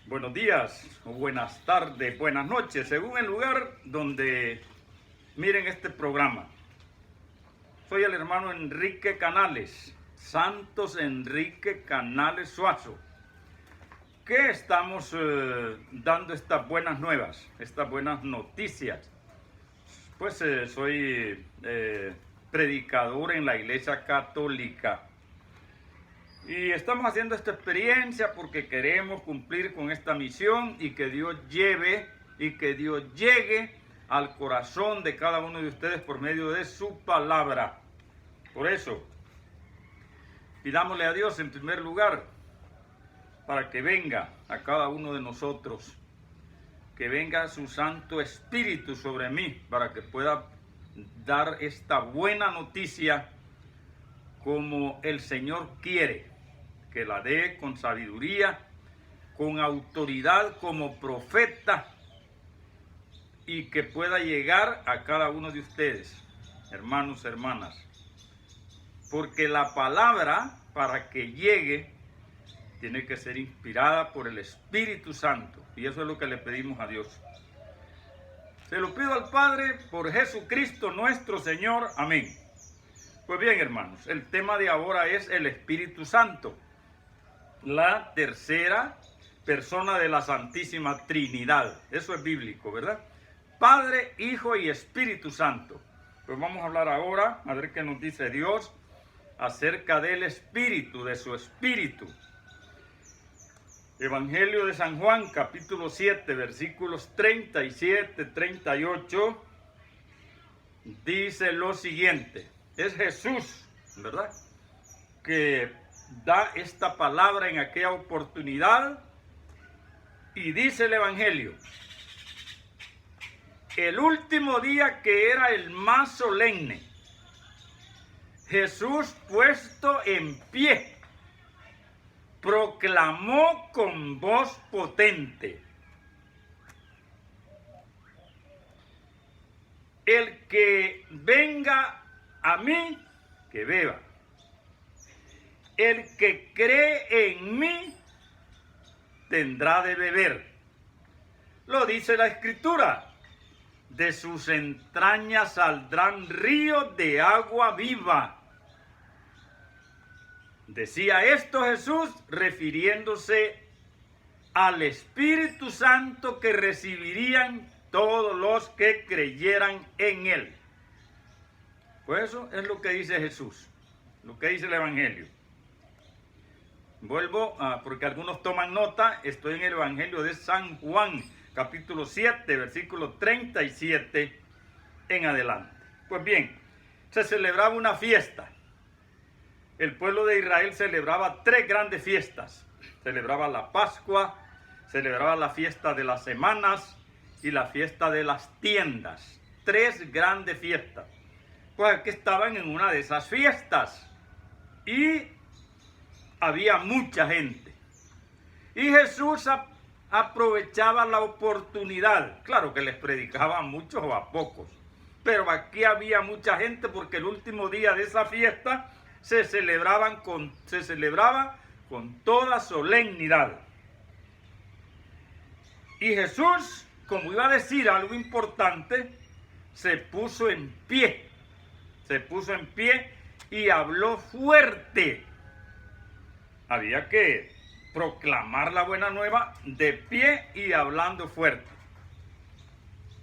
Buenos días, o buenas tardes, buenas noches, según el lugar donde miren este programa. Soy el hermano Enrique Canales, Santos Enrique Canales Suazo, que estamos dando estas buenas nuevas, estas buenas noticias. Pues soy predicador en la Iglesia Católica. Y estamos haciendo esta experiencia porque queremos cumplir con esta misión y que Dios lleve y que Dios llegue al corazón de cada uno de ustedes por medio de su palabra. Por eso, pidámosle a Dios en primer lugar para que venga a cada uno de nosotros, que venga su Santo Espíritu sobre mí para que pueda dar esta buena noticia como el Señor quiere, que la dé con sabiduría, con autoridad como profeta y que pueda llegar a cada uno de ustedes, hermanos, hermanas. Porque la palabra, para que llegue, tiene que ser inspirada por el Espíritu Santo. Y eso es lo que le pedimos a Dios. Se lo pido al Padre por Jesucristo nuestro Señor. Amén. Pues bien, hermanos, el tema de ahora es el Espíritu Santo, la tercera persona de la Santísima Trinidad. Eso es bíblico, ¿verdad? Padre, Hijo y Espíritu Santo. Pues vamos a hablar ahora, a ver qué nos dice Dios acerca del Espíritu, de su Espíritu. Evangelio de San Juan, capítulo 7, versículos 37, 38, dice lo siguiente. Es Jesús, ¿verdad?, que da esta palabra en aquella oportunidad y dice el Evangelio: el último día, que era el más solemne, Jesús, puesto en pie, proclamó con voz potente: el que venga a mí, que beba. El que cree en mí tendrá de beber. Lo dice la Escritura: de sus entrañas saldrán ríos de agua viva. Decía esto Jesús refiriéndose al Espíritu Santo que recibirían todos los que creyeran en Él. Pues eso es lo que dice Jesús, lo que dice el Evangelio. Vuelvo, porque algunos toman nota, estoy en el Evangelio de San Juan, capítulo 7, versículo 37 en adelante. Pues bien, se celebraba una fiesta. El pueblo de Israel celebraba tres grandes fiestas. Celebraba la Pascua, celebraba la fiesta de las semanas y la fiesta de las tiendas. Tres grandes fiestas. Pues aquí estaban en una de esas fiestas y había mucha gente. Y Jesús aprovechaba la oportunidad. Claro que les predicaba a muchos o a pocos, pero aquí había mucha gente porque el último día de esa fiesta se celebraba con toda solemnidad. Y Jesús, como iba a decir algo importante, se puso en pie. Se puso en pie y habló fuerte. Había que proclamar la buena nueva de pie y hablando fuerte.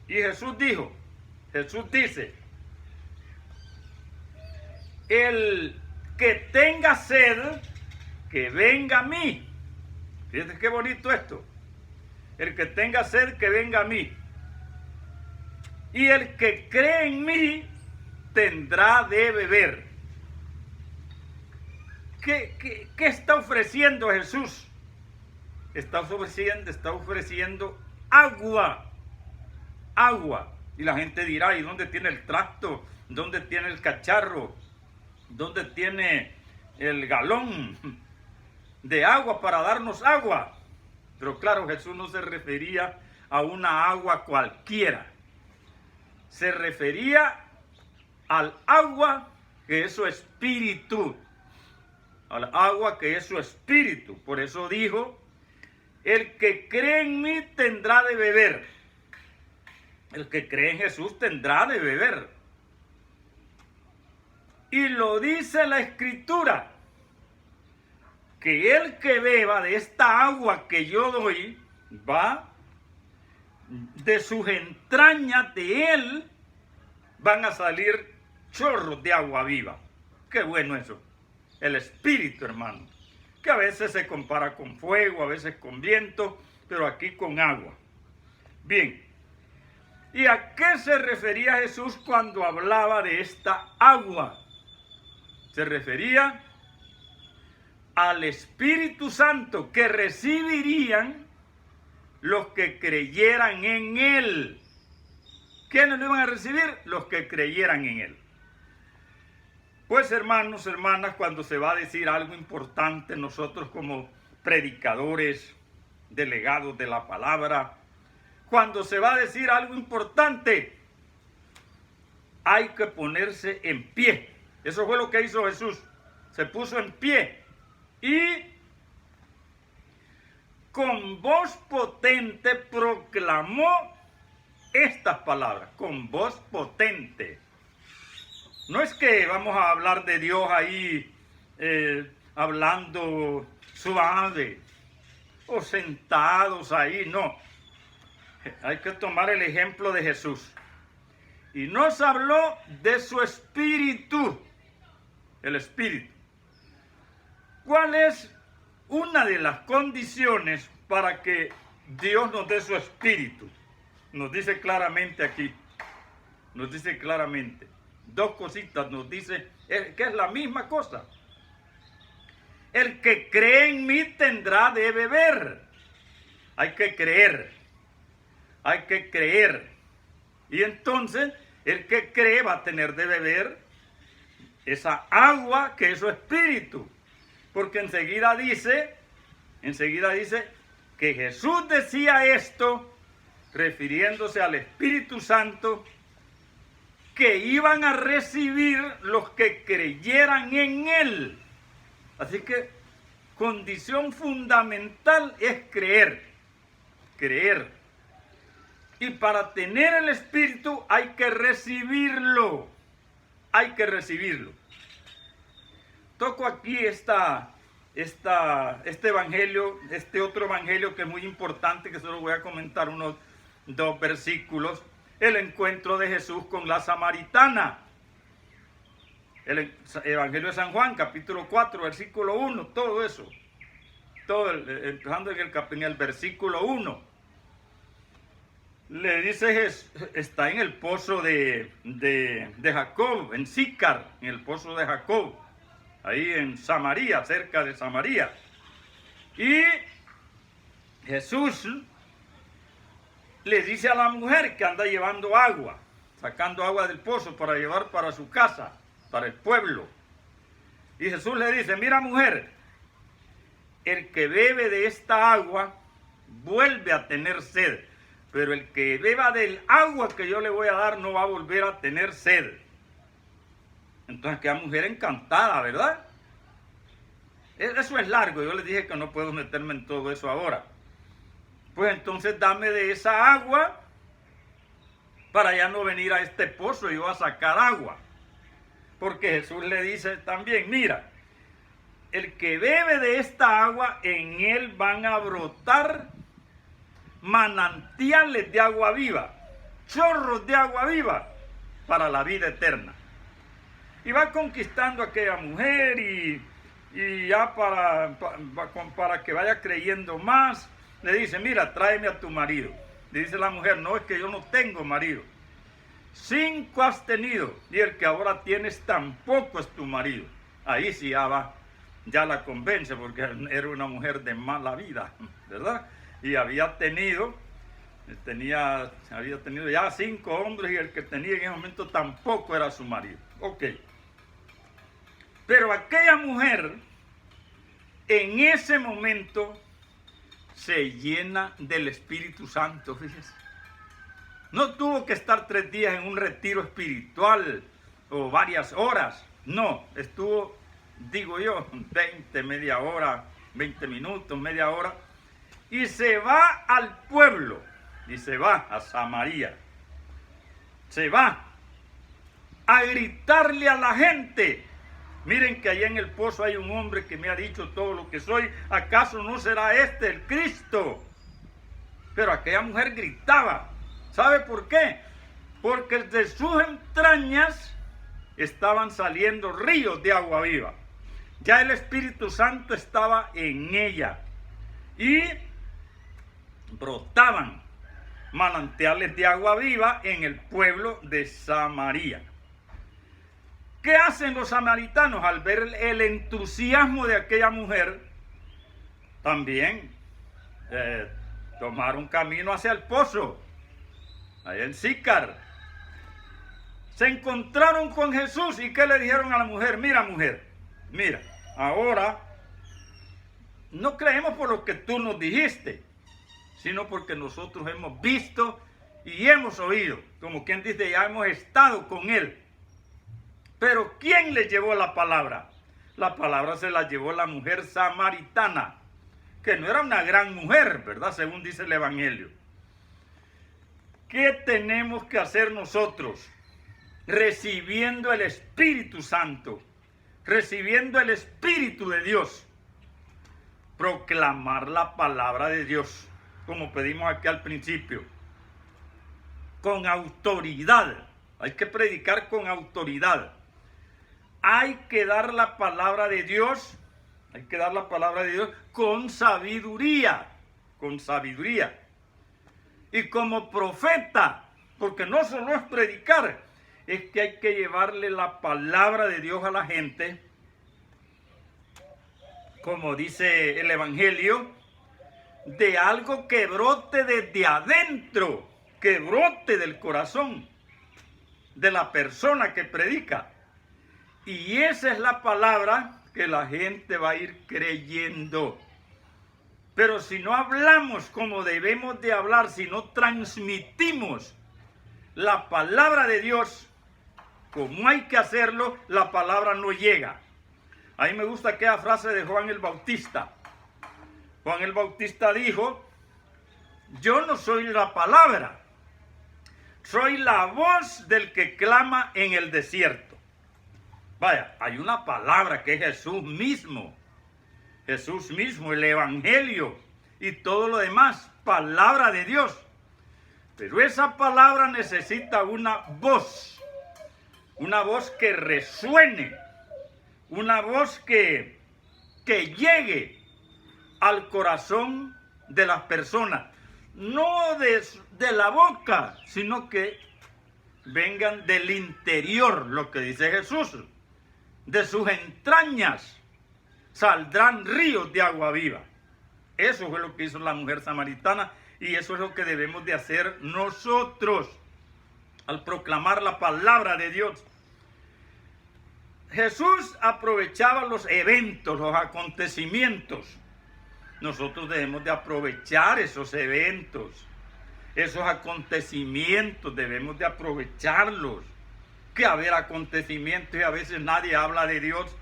Y Jesús dice: el que tenga sed, que venga a mí. Fíjense qué bonito esto. El que tenga sed, que venga a mí. Y el que cree en mí, tendrá de beber. ¿Qué está ofreciendo Jesús? Está ofreciendo agua. Agua. Y la gente dirá: ¿y dónde tiene el tracto? ¿Dónde tiene el cacharro? ¿Dónde tiene el galón de agua para darnos agua? Pero claro, Jesús no se refería a una agua cualquiera. Se refería al agua que es su espíritu. Al agua que es su espíritu. Por eso dijo: el que cree en mí tendrá de beber. El que cree en Jesús tendrá de beber. Y lo dice la Escritura, que el que beba de esta agua que yo doy, va de sus entrañas, de él, van a salir chorros de agua viva. Qué bueno eso. El Espíritu, hermano, que a veces se compara con fuego, a veces con viento, pero aquí con agua. Bien, ¿y a qué se refería Jesús cuando hablaba de esta agua? Se refería al Espíritu Santo que recibirían los que creyeran en Él. ¿Quiénes lo iban a recibir? Los que creyeran en Él. Pues hermanos, hermanas, cuando se va a decir algo importante, nosotros como predicadores, delegados de la palabra, cuando se va a decir algo importante, hay que ponerse en pie. Eso fue lo que hizo Jesús. Se puso en pie y con voz potente proclamó estas palabras. Con voz potente. No es que vamos a hablar de Dios ahí hablando suave o sentados ahí, no. Hay que tomar el ejemplo de Jesús. Y nos habló de su espíritu, el espíritu. ¿Cuál es una de las condiciones para que Dios nos dé su espíritu? Nos dice claramente aquí, nos dice claramente. Dos cositas nos dice, que es la misma cosa. El que cree en mí tendrá de beber. Hay que creer. Hay que creer. Y entonces, el que cree va a tener de beber esa agua que es su espíritu. Porque enseguida dice que Jesús decía esto, refiriéndose al Espíritu Santo, que iban a recibir los que creyeran en Él. Así que condición fundamental es creer. Creer. Y para tener el Espíritu hay que recibirlo. Hay que recibirlo. Toco aquí este evangelio, este otro evangelio que es muy importante, que solo voy a comentar unos 2 versículos. El encuentro de Jesús con la samaritana. El Evangelio de San Juan, capítulo 4, versículo 1, todo eso. Todo, empezando en el versículo 1. Le dice, está en el pozo de Jacob, en Sícar, en el pozo de Jacob, ahí en Samaria, cerca de Samaria. Y Jesús le dice a la mujer que anda llevando agua, sacando agua del pozo para llevar para su casa, para el pueblo. Y Jesús le dice, mira mujer, el que bebe de esta agua vuelve a tener sed, pero el que beba del agua que yo le voy a dar no va a volver a tener sed. Entonces queda mujer encantada, ¿verdad? Eso es largo, yo les dije que no puedo meterme en todo eso ahora. Pues entonces dame de esa agua para ya no venir a este pozo y yo a sacar agua. Porque Jesús le dice también, mira, el que bebe de esta agua, en él van a brotar manantiales de agua viva, chorros de agua viva para la vida eterna. Y va conquistando a aquella mujer y ya para que vaya creyendo más, le dice, mira, tráeme a tu marido. Le dice la mujer, no, es que yo no tengo marido. 5 has tenido y el que ahora tienes tampoco es tu marido. Ahí sí ya la convence porque era una mujer de mala vida, ¿verdad? Y había tenido ya 5 hombres y el que tenía en ese momento tampoco era su marido. Ok. Pero aquella mujer en ese momento se llena del Espíritu Santo, fíjese. No tuvo que estar 3 días en un retiro espiritual o varias horas. No, estuvo, digo yo, 20 minutos, media hora. y se va al pueblo, y se va a Samaria. Se va a gritarle a la gente: miren que allá en el pozo hay un hombre que me ha dicho todo lo que soy, ¿acaso no será este el Cristo? Pero aquella mujer gritaba. ¿Sabe por qué? Porque de sus entrañas estaban saliendo ríos de agua viva. Ya el Espíritu Santo estaba en ella y brotaban manantiales de agua viva en el pueblo de Samaria. ¿Qué hacen los samaritanos al ver el entusiasmo de aquella mujer? También tomaron camino hacia el pozo, allá en Sícar. Se encontraron con Jesús y ¿qué le dijeron a la mujer? Mira, mujer, mira, ahora no creemos por lo que tú nos dijiste, sino porque nosotros hemos visto y hemos oído, como quien dice, ya hemos estado con él. Pero ¿quién le llevó la palabra? La palabra se la llevó la mujer samaritana, que no era una gran mujer, ¿verdad? Según dice el Evangelio. ¿Qué tenemos que hacer nosotros? Recibiendo el Espíritu Santo, recibiendo el Espíritu de Dios, proclamar la palabra de Dios, como pedimos aquí al principio, con autoridad. Hay que predicar con autoridad. Hay que dar la palabra de Dios, con sabiduría, Y como profeta, porque no solo es predicar, es que hay que llevarle la palabra de Dios a la gente, como dice el Evangelio, de algo que brote desde adentro, que brote del corazón de la persona que predica. Y esa es la palabra que la gente va a ir creyendo. Pero si no hablamos como debemos de hablar, si no transmitimos la palabra de Dios como hay que hacerlo, la palabra no llega. A mí me gusta aquella frase de Juan el Bautista. Juan el Bautista dijo: yo no soy la palabra, soy la voz del que clama en el desierto. Vaya, hay una palabra que es Jesús mismo, el Evangelio y todo lo demás, palabra de Dios. Pero esa palabra necesita una voz que resuene, una voz que llegue al corazón de las personas, no de la boca, sino que vengan del interior, lo que dice Jesús. De sus entrañas saldrán ríos de agua viva. Eso fue lo que hizo la mujer samaritana y eso es lo que debemos de hacer nosotros al proclamar la palabra de Dios. Jesús aprovechaba los eventos, los acontecimientos. Nosotros debemos de aprovechar esos eventos, esos acontecimientos, debemos de aprovecharlos. Que haber acontecimientos y a veces nadie habla de Dios.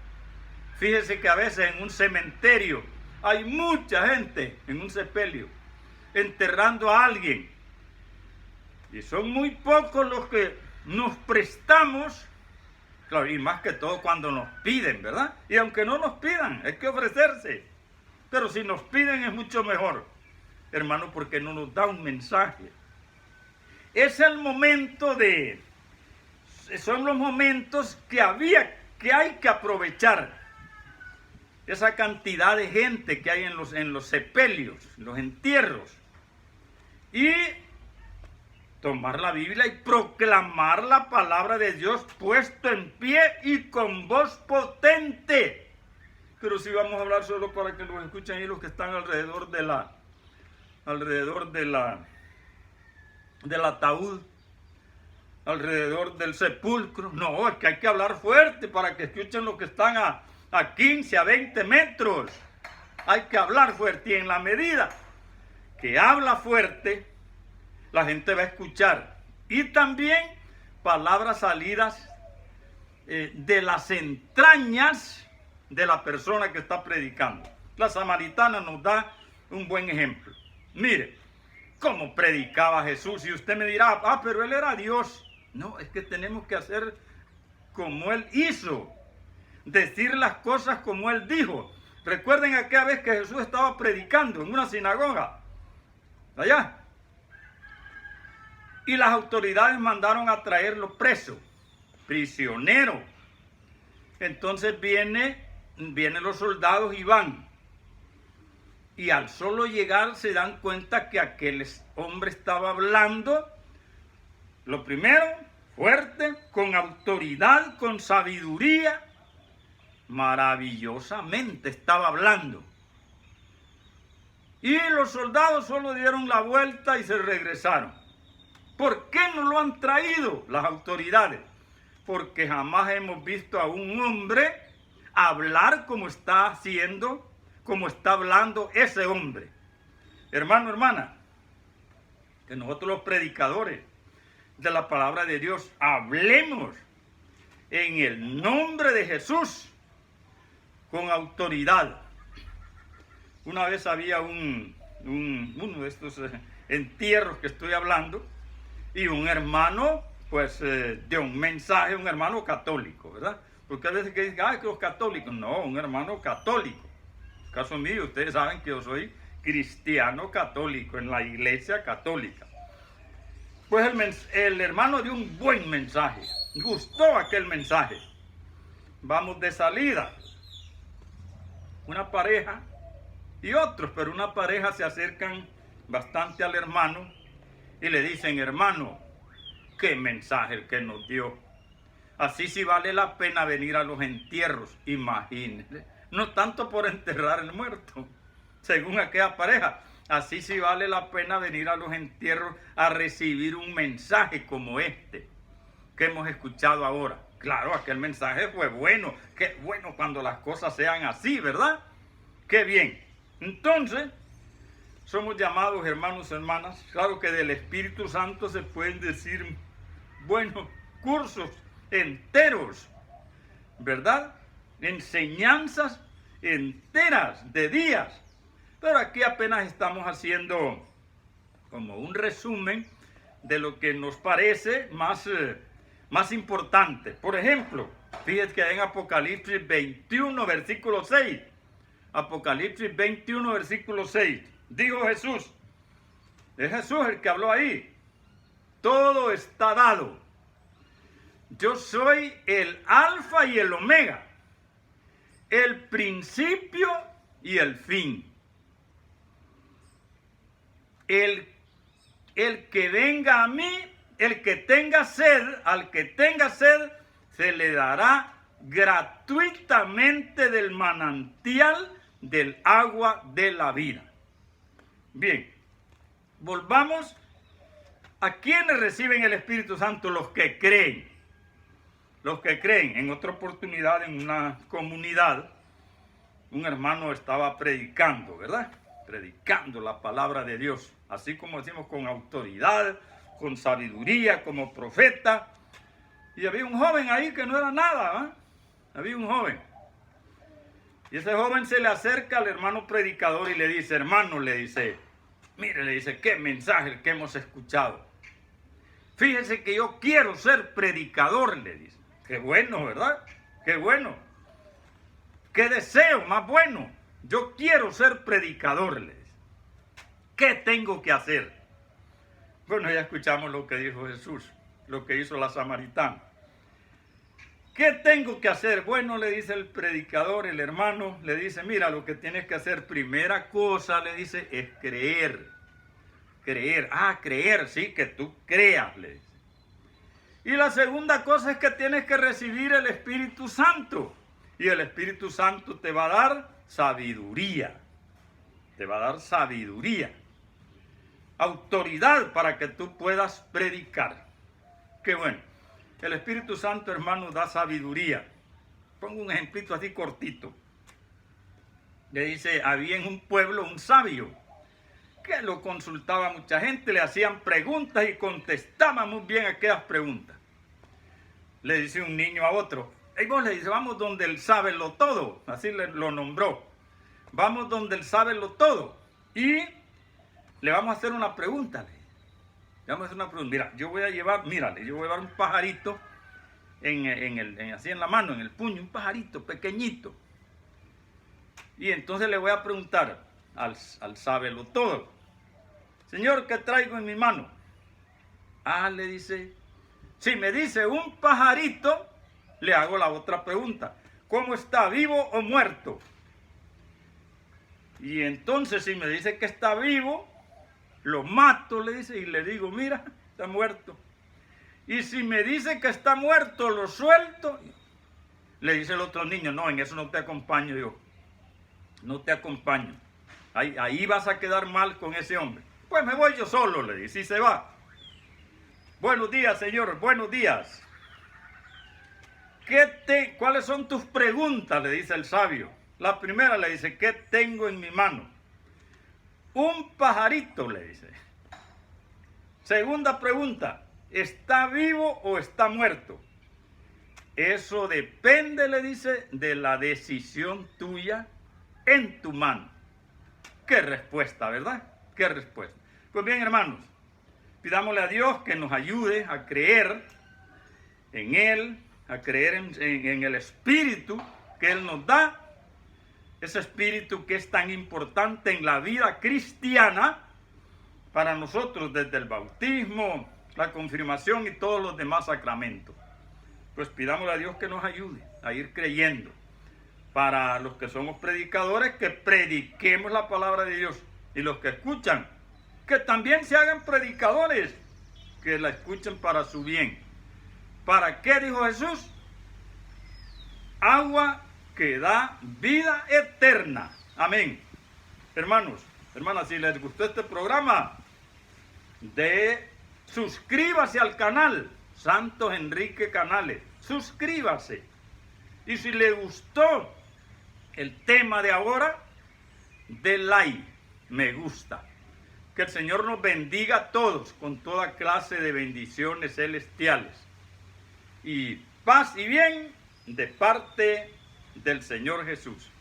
Fíjese que a veces en un cementerio hay mucha gente, en un sepelio, enterrando a alguien. Y son muy pocos los que nos prestamos, claro, y más que todo cuando nos piden, ¿verdad? Y aunque no nos pidan, hay que ofrecerse. Pero si nos piden es mucho mejor, hermano, porque no nos da un mensaje. Es el momento son los momentos que hay que aprovechar. Esa cantidad de gente que hay en los sepelios, en los entierros. Y tomar la Biblia y proclamar la palabra de Dios puesto en pie y con voz potente. Pero si vamos a hablar solo para que nos escuchen ahí los que están alrededor del ataúd, alrededor del sepulcro. No, es que hay que hablar fuerte para que escuchen los que están a 15, a 20 metros. Hay que hablar fuerte y en la medida que habla fuerte, la gente va a escuchar. Y también palabras salidas de las entrañas de la persona que está predicando. La samaritana nos da un buen ejemplo. Mire, cómo predicaba Jesús. Y usted me dirá, pero él era Dios. No, es que tenemos que hacer como él hizo. Decir las cosas como él dijo. Recuerden aquella vez que Jesús estaba predicando en una sinagoga. Allá. Y las autoridades mandaron a traerlo preso, prisionero. Entonces vienen los soldados y van. Y al solo llegar se dan cuenta que aquel hombre estaba hablando, lo primero, fuerte, con autoridad, con sabiduría, maravillosamente estaba hablando. Y los soldados solo dieron la vuelta y se regresaron. ¿Por qué no lo han traído las autoridades? Porque jamás hemos visto a un hombre hablar como está haciendo, como está hablando ese hombre. Hermano, hermana, que nosotros los predicadores de la palabra de Dios hablemos en el nombre de Jesús con autoridad. Una vez había uno de estos entierros que estoy hablando, y un hermano, pues, dio un mensaje, un hermano católico, ¿verdad? Porque a veces que dicen, que los católicos, no, un hermano católico. En el caso mío, ustedes saben que yo soy cristiano católico, en la iglesia católica. Pues el hermano dio un buen mensaje, gustó aquel mensaje. Vamos de salida. Una pareja y otros, pero una pareja se acercan bastante al hermano y le dicen, hermano, qué mensaje el que nos dio. Así sí vale la pena venir a los entierros, imagínense. No tanto por enterrar el muerto, según aquella pareja. Así sí vale la pena venir a los entierros a recibir un mensaje como este que hemos escuchado ahora. Claro, aquel mensaje fue bueno. Qué bueno cuando las cosas sean así, ¿verdad? Qué bien. Entonces, somos llamados, hermanos y hermanas, claro que del Espíritu Santo se pueden decir, bueno, cursos enteros, ¿verdad? Enseñanzas enteras de días. Pero aquí apenas estamos haciendo como un resumen de lo que nos parece más importante. Por ejemplo, fíjense que en Apocalipsis 21, versículo 6. Apocalipsis 21, versículo 6. Dijo Jesús, es Jesús el que habló ahí, todo está dado. Yo soy el alfa y el omega, el principio y el fin. El que venga a mí, el que tenga sed, al que tenga sed, se le dará gratuitamente del manantial del agua de la vida. Bien, volvamos a quienes reciben el Espíritu Santo, los que creen. Los que creen. En otra oportunidad, en una comunidad, un hermano estaba predicando, ¿verdad? Predicando la palabra de Dios, así como decimos, con autoridad, con sabiduría, como profeta. Y había un joven ahí que no era nada, ¿eh? Había un joven. Y ese joven se le acerca al hermano predicador y le dice, hermano, le dice, mire, le dice, qué mensaje el que hemos escuchado. Fíjese que yo quiero ser predicador, le dice. Qué bueno, ¿verdad? Qué bueno. Qué deseo más bueno. Yo quiero ser predicador, le dice. ¿Qué tengo que hacer? Bueno, ya escuchamos lo que dijo Jesús, lo que hizo la samaritana. ¿Qué tengo que hacer? Bueno, le dice el predicador, el hermano, le dice, mira, lo que tienes que hacer, primera cosa, le dice, es creer. Creer, creer, sí, que tú creas, le dice. Y la segunda cosa es que tienes que recibir el Espíritu Santo. Y el Espíritu Santo te va a dar sabiduría. Te va a dar sabiduría. Autoridad para que tú puedas predicar. Qué bueno. El Espíritu Santo, hermano, da sabiduría. Pongo un ejemplito así cortito. Le dice, había en un pueblo un sabio que lo consultaba mucha gente, le hacían preguntas y contestaba muy bien aquellas preguntas. Le dice un niño a otro, y vos, le dice, vamos donde él sabe lo todo, así lo nombró. Vamos donde él sabe lo todo. Y le vamos a hacer una pregunta. Le vamos a hacer una pregunta. Mira, yo voy a llevar un pajarito así en la mano, en el puño, un pajarito pequeñito. Y entonces le voy a preguntar al sábelo todo: Señor, ¿qué traigo en mi mano? Le dice, si me dice un pajarito, le hago la otra pregunta: ¿cómo está, vivo o muerto? Y entonces si me dice que está vivo, lo mato, le dice, y le digo, mira, está muerto. Y si me dice que está muerto, lo suelto. Le dice el otro niño, no, en eso no te acompaño yo. No te acompaño. Ahí vas a quedar mal con ese hombre. Pues me voy yo solo, le dice, y se va. Buenos días, señor, buenos días. ¿Cuáles son tus preguntas?, le dice el sabio. La primera le dice, ¿qué tengo en mi mano? Un pajarito, le dice. Segunda pregunta, ¿está vivo o está muerto? Eso depende, le dice, de la decisión tuya en tu mano. Qué respuesta, ¿verdad? Qué respuesta. Pues bien, hermanos, pidámosle a Dios que nos ayude a creer en Él, a creer en el Espíritu que Él nos da, ese Espíritu que es tan importante en la vida cristiana para nosotros desde el bautismo, la confirmación y todos los demás sacramentos. Pues pidámosle a Dios que nos ayude a ir creyendo. Para los que somos predicadores, que prediquemos la palabra de Dios. Y los que escuchan, que también se hagan predicadores, que la escuchen para su bien. ¿Para qué, dijo Jesús? Agua que da vida eterna. Amén. Hermanos, hermanas, si les gustó este programa, suscríbase al canal Santos Enrique Canales. Suscríbase. Y si le gustó el tema de ahora, dé like, me gusta. Que el Señor nos bendiga a todos con toda clase de bendiciones celestiales. Y paz y bien de parte del Señor Jesús.